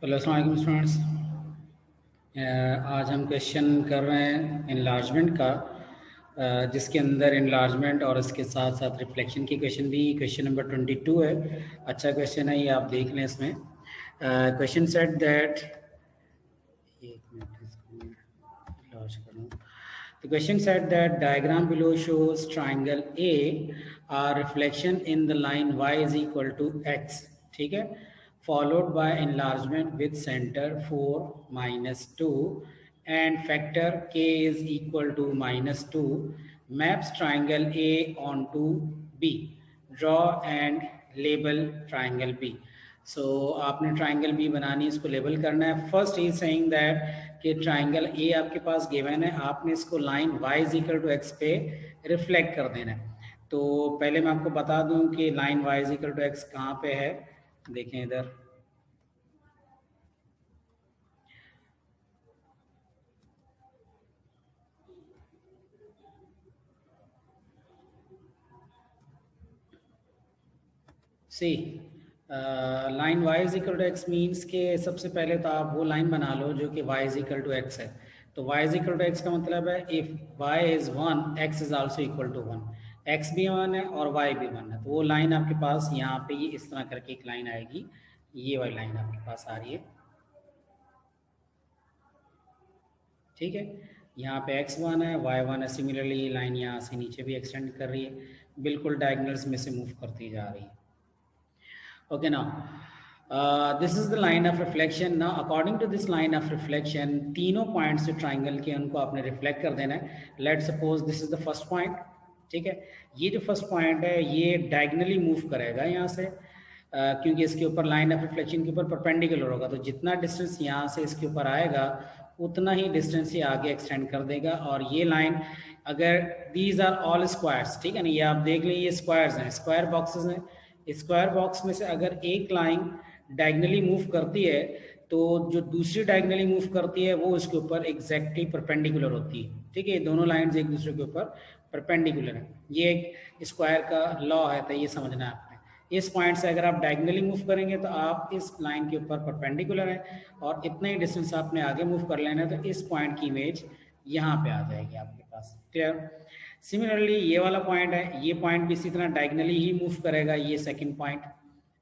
Hello अस्सलाम वालेकुम students. आज हम क्वेश्चन कर रहे हैं इनलार्जमेंट का, जिसके अंदर इनलार्जमेंट और इसके साथ साथ रिफ्लेक्शन की क्वेश्चन भी क्वेश्चन नंबर 22 है। अच्छा क्वेश्चन है ये, आप देख लें। इसमें क्वेश्चन सेट दैट, एक मिनट इसको लॉन्च करूँ। The question said that diagram below shows triangle A are reflection in the line y is equal to x, ठीक है, followed by enlargement with center 4 minus 2 and factor k is equal to minus 2, maps triangle A onto B, draw and label triangle B. सो आपने triangle B बनानी है, इसको label करना है। First is saying that कि triangle A आपके पास given है, आपने इसको line Y is equal to X पे रिफ्लेक्ट कर देना है। तो पहले मैं आपको बता दूं कि line Y is equal to X कहाँ पे है। देखें इधर, see line Y is equal to X means के सबसे पहले तो आप वो लाइन बना लो जो कि Y is equal to X है। तो Y is equal to X का मतलब है if Y is 1 X is also equal to 1, X भी 1 है और वाई भी 1 है। तो वो लाइन आपके पास यहाँ पे ये इस तरह करके एक लाइन आएगी, ये वाली लाइन आपके पास आ रही है, ठीक है। यहाँ पे x1 है, y1 है। सिमिलरली ये लाइन यहाँ से नीचे भी एक्सटेंड कर रही है, बिल्कुल डायगोनल्स में से मूव करती जा रही है। Okay, now this is the line of reflection. Now according to this line of reflection, तीनों पॉइंट्स जो ट्राइंगल के उनको आपने रिफ्लेक्ट कर देना है। Let suppose this is the first point, ठीक है। ये जो फर्स्ट पॉइंट है ये डायगनली मूव करेगा यहाँ से, क्योंकि इसके ऊपर लाइन ऑफ रिफ्लेक्शन के ऊपर परपेंडिकुलर होगा। तो जितना डिस्टेंस यहाँ से इसके ऊपर आएगा उतना ही डिस्टेंस ये आगे एक्सटेंड कर देगा। और ये लाइन, अगर दीज आर ऑल स्क्वायर्स, ठीक है ना, ये आप देख लें ये स्क्वायर्स हैं, स्क्वायर बॉक्सेस हैं। स्क्वायर बॉक्स में से अगर एक लाइन डायगनली मूव करती है तो जो दूसरी डायगनली मूव करती है वो इसके ऊपर एग्जैक्टली परपेंडिकुलर होती है, ठीक है। ये दोनों लाइंस एक दूसरे के ऊपर परपेंडिकुलर है, ये एक स्क्वायर का लॉ है, तो ये समझना है आपने। इस पॉइंट से अगर आप डायगनली मूव करेंगे तो आप इस लाइन के ऊपर परपेंडिकुलर है और इतना ही डिस्टेंस आपने आगे मूव कर लेना है, तो इस पॉइंट की इमेज यहाँ पे आ जाएगी आपके पास। क्लियर? सिमिलरली ये वाला पॉइंट है, ये पॉइंट भी इसी तरह डायगनली ही मूव करेगा। ये सेकंड पॉइंट,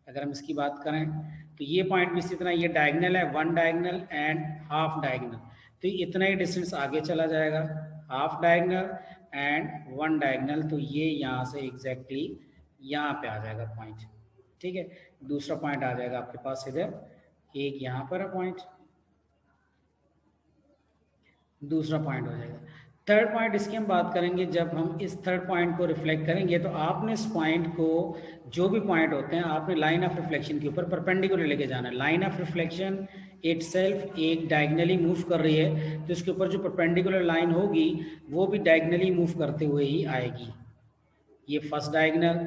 अगर हम इसकी बात करें तो ये पॉइंट भी इसी तरह, ये डायगनल है, one diagonal and half diagonal, तो इतना ही डिस्टेंस आगे चला जाएगा, half diagonal and one diagonal. तो ये यहाँ से एग्जैक्टली यहाँ पे आ जाएगा पॉइंट, ठीक है। दूसरा पॉइंट आ जाएगा आपके पास इधर, एक यहाँ पर है पॉइंट, दूसरा पॉइंट हो जाएगा। थर्ड पॉइंट इसकी हम बात करेंगे जब हम इस थर्ड पॉइंट को रिफ्लेक्ट करेंगे। तो आपने इस पॉइंट को, जो भी पॉइंट होते हैं, आपने लाइन ऑफ रिफ्लेक्शन के ऊपर परपेंडिकुलर लेके जाना है। लाइन ऑफ रिफ्लेक्शन इटसेल्फ एक डायगनली मूव कर रही है, तो इसके ऊपर जो परपेंडिकुलर लाइन होगी वो भी डायगनली मूव करते हुए ही आएगी। ये first diagonal,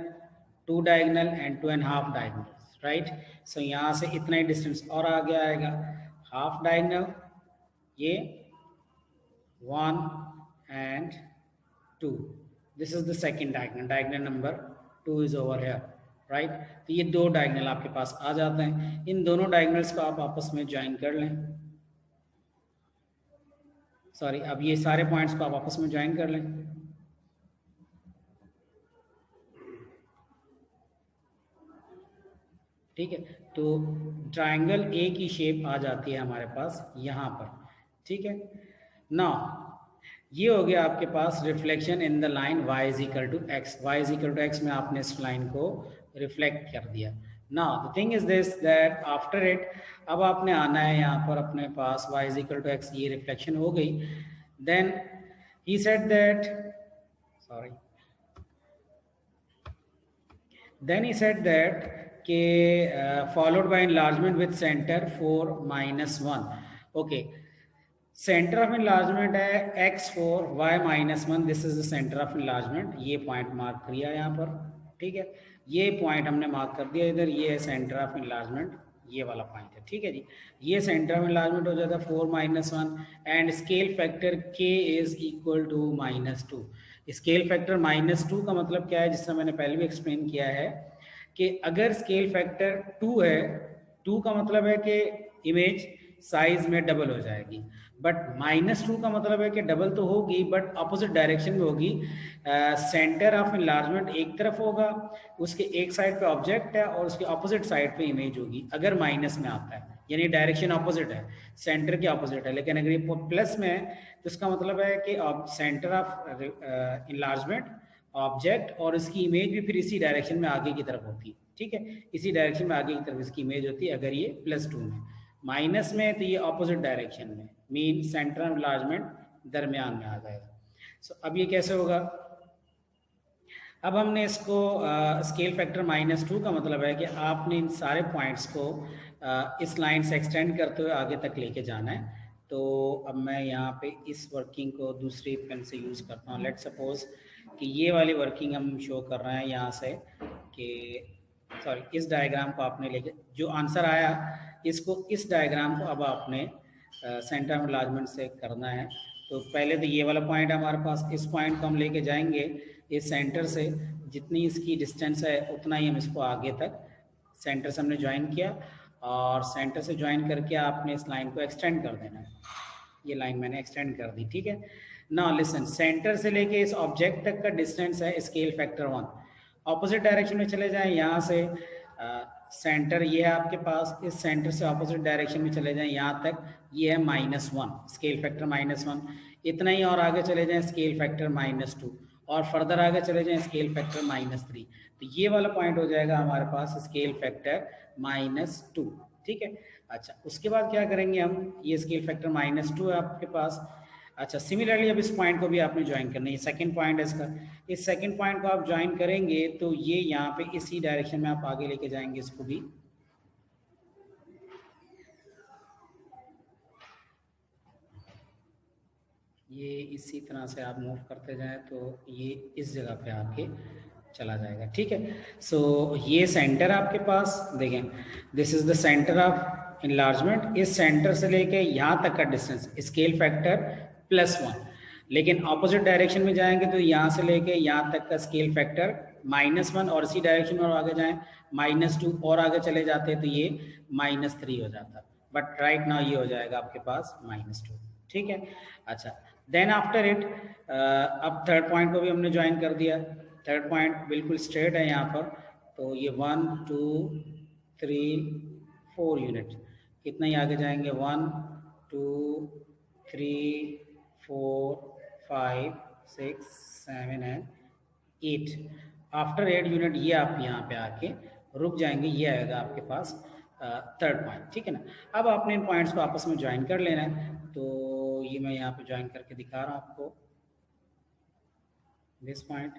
two diagonal and 2.5 diagonal, right. So यहाँ से इतना ही डिस्टेंस और आगे आएगा, हाफ डायगनल, ये 1 and 2. This is the second diagonal. Diagonal number 2 is over here, right? तो ये दो डायगनल आपके पास आ जाते हैं। इन दोनों डायगनल्स को आप आपस में ज्वाइन कर लें। सॉरी, अब ये सारे पॉइंट्स को आप आपस में ज्वाइन कर लें। ठीक है, तो ट्रायंगल ए की शेप आ जाती है हमारे पास यहाँ पर, ठीक है। नाउ ये हो गया आपके पास reflection in the line y is equal to X. Y is equal to X में आपने इस लाइन को रिफ्लेक्ट कर दिया। Now the thing is this that after it, अब आपने आना है यहाँ पर अपने पास y is equal to X, ये रिफ्लेक्शन हो गई। Then he said that, sorry, then he said that के followed by enlargement with centre 4 minus 1। Okay, centre of enlargement है x4 y minus 1, this is the centre of enlargement. ये point mark किया यहाँ पर, ठीक है, ये पॉइंट हमने मार्क कर दिया इधर, ये है सेंटर ऑफ इनलार्जमेंट, ये वाला पॉइंट है, ठीक है जी। ये सेंटर ऑफ इनलार्जमेंट हो जाता है 4 minus 1 and scale factor k is equal to -2। Scale factor -2 का मतलब क्या है, जिससे मैंने पहले भी एक्सप्लेन किया है कि अगर स्केल फैक्टर 2 है, 2 का मतलब है कि इमेज साइज में डबल हो जाएगी। बट -2 का मतलब है कि डबल तो होगी बट अपोजिट डायरेक्शन में होगी। सेंटर ऑफ इनलार्जमेंट एक तरफ होगा, उसके एक साइड पे ऑब्जेक्ट है और उसके अपोजिट साइड पे इमेज होगी अगर माइनस में आता है, यानी डायरेक्शन अपोजिट है, सेंटर के अपोजिट है। लेकिन अगर ये प्लस में है तो इसका मतलब है कि सेंटर ऑफ इनलार्जमेंट, ऑब्जेक्ट और इसकी इमेज भी फिर इसी डायरेक्शन में आगे की तरफ होती है। ठीक है, इसी डायरेक्शन में आगे की तरफ इसकी इमेज होती है अगर ये +2 में। माइनस में तो ये ऑपोजिट डायरेक्शन में, मीन सेंटर ऑफ इनलार्जमेंट दरमियान में आ जाएगा। सो अब ये कैसे होगा, अब हमने इसको स्केल फैक्टर -2 का मतलब है कि आपने इन सारे पॉइंट्स को इस लाइन से एक्सटेंड करते हुए आगे तक लेके जाना है। तो अब मैं यहाँ पे इस वर्किंग को दूसरी पेन से यूज़ करता हूँ। लेट सपोज कि ये वाली वर्किंग हम शो कर रहे हैं यहाँ से कि सॉरी, इस डायग्राम को आपने लेके जो आंसर आया इसको, इस डायग्राम को अब आपने सेंटर ऑफ इनलार्जमेंट से करना है। तो पहले तो ये वाला पॉइंट है हमारे पास, इस पॉइंट को हम लेके जाएंगे इस सेंटर से, जितनी इसकी डिस्टेंस है उतना ही हम इसको आगे तक सेंटर से हमने ज्वाइन किया और सेंटर से ज्वाइन करके आपने इस लाइन को एक्सटेंड कर देना है। ये लाइन मैंने एक्सटेंड कर दी, ठीक है। नाउ लिसन, सेंटर से लेके इस ऑब्जेक्ट तक का डिस्टेंस है स्केल फैक्टर 1। ऑपोजिट डायरेक्शन में चले जाएं, यहाँ से सेंटर ये है आपके पास, इस सेंटर से ऑपोजिट डायरेक्शन में चले जाएं यहाँ तक, ये है -1, स्केल फैक्टर -1। इतना ही और आगे चले जाएं स्केल फैक्टर -2 और फर्दर आगे चले जाएं स्केल फैक्टर -3। तो ये वाला पॉइंट हो जाएगा हमारे पास स्केल फैक्टर -2, ठीक है। अच्छा, उसके बाद क्या करेंगे हम, ये स्केल फैक्टर -2 है आपके पास। अच्छा, सिमिलरली अब इस पॉइंट को भी आपने ज्वाइन करना है, ये सेकंड पॉइंट है इसका। इस सेकंड पॉइंट को आप ज्वाइन करेंगे तो ये यहाँ पे इसी डायरेक्शन में आप आगे लेके जाएंगे इसको भी। ये इसी तरह से आप मूव करते जाएं तो ये इस जगह पे आके चला जाएगा, ठीक है। सो ये सेंटर आपके पास देखें, this is the centre of enlargement. इस सेंटर से लेके यहाँ तक का डिस्टेंस स्केल फैक्टर +1, लेकिन ऑपोजिट डायरेक्शन में जाएंगे तो यहाँ से लेके यहाँ तक का स्केल फैक्टर -1 और इसी डायरेक्शन में और आगे जाएं -2 और आगे चले जाते हैं तो ये -3 हो जाता। बट राइट नाउ ये हो जाएगा आपके पास -2, ठीक है। अच्छा, देन आफ्टर इट अब थर्ड पॉइंट को भी हमने ज्वाइन कर दिया। थर्ड पॉइंट बिल्कुल स्ट्रेट है यहाँ पर, तो ये 1 2 3 4 यूनिट, कितना ही आगे जाएंगे 1 2 3 4 5 6 7 एंड 8। आफ्टर 8 यूनिट ये आप यहाँ पे आके रुक जाएंगे, ये आएगा आपके पास थर्ड पॉइंट, ठीक है ना। अब आपने इन पॉइंट्स को आपस में ज्वाइन कर लेना है। तो ये मैं यहाँ पे ज्वाइन करके दिखा रहा हूँ आपको, this point,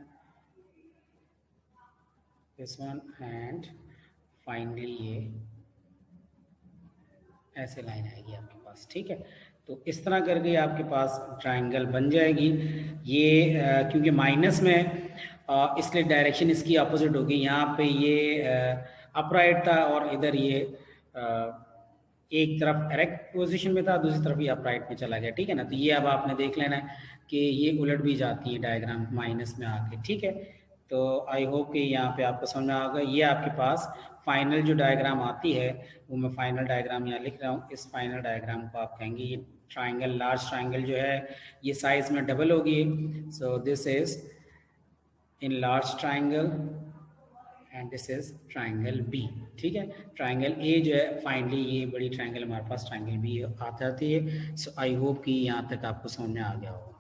this one and finally ये ऐसे लाइन आएगी आपके पास, ठीक है। तो इस तरह करके आपके पास ट्रायंगल बन जाएगी। ये क्योंकि माइनस में इसलिए डायरेक्शन इसकी अपोजिट होगी। यहाँ पे ये अपराइट था और इधर ये एक तरफ इरेक्ट पोजीशन में था, दूसरी तरफ ये अपराइट में चला गया, ठीक है ना। तो ये अब आपने देख लेना है कि ये उलट भी जाती है डायग्राम माइनस में आके, ठीक है। तो आई होप कि यहाँ पे आपको समझ में आ गया। ये आपके पास फाइनल जो डायग्राम आती है वो मैं फाइनल डायग्राम यहाँ लिख रहा हूँ। इस फाइनल डायग्राम को आप कहेंगे ये ट्राइंगल, लार्ज ट्राइंगल जो है ये साइज में डबल होगी। So this is in large triangle and this is triangle B, ठीक है। ट्राइंगल ए जो है फाइनली ये बड़ी ट्राइंगल हमारे पास ट्राइंगल बी आ जाती है। सो आई होप कि यहाँ तक आपको समझ में आ गया होगा।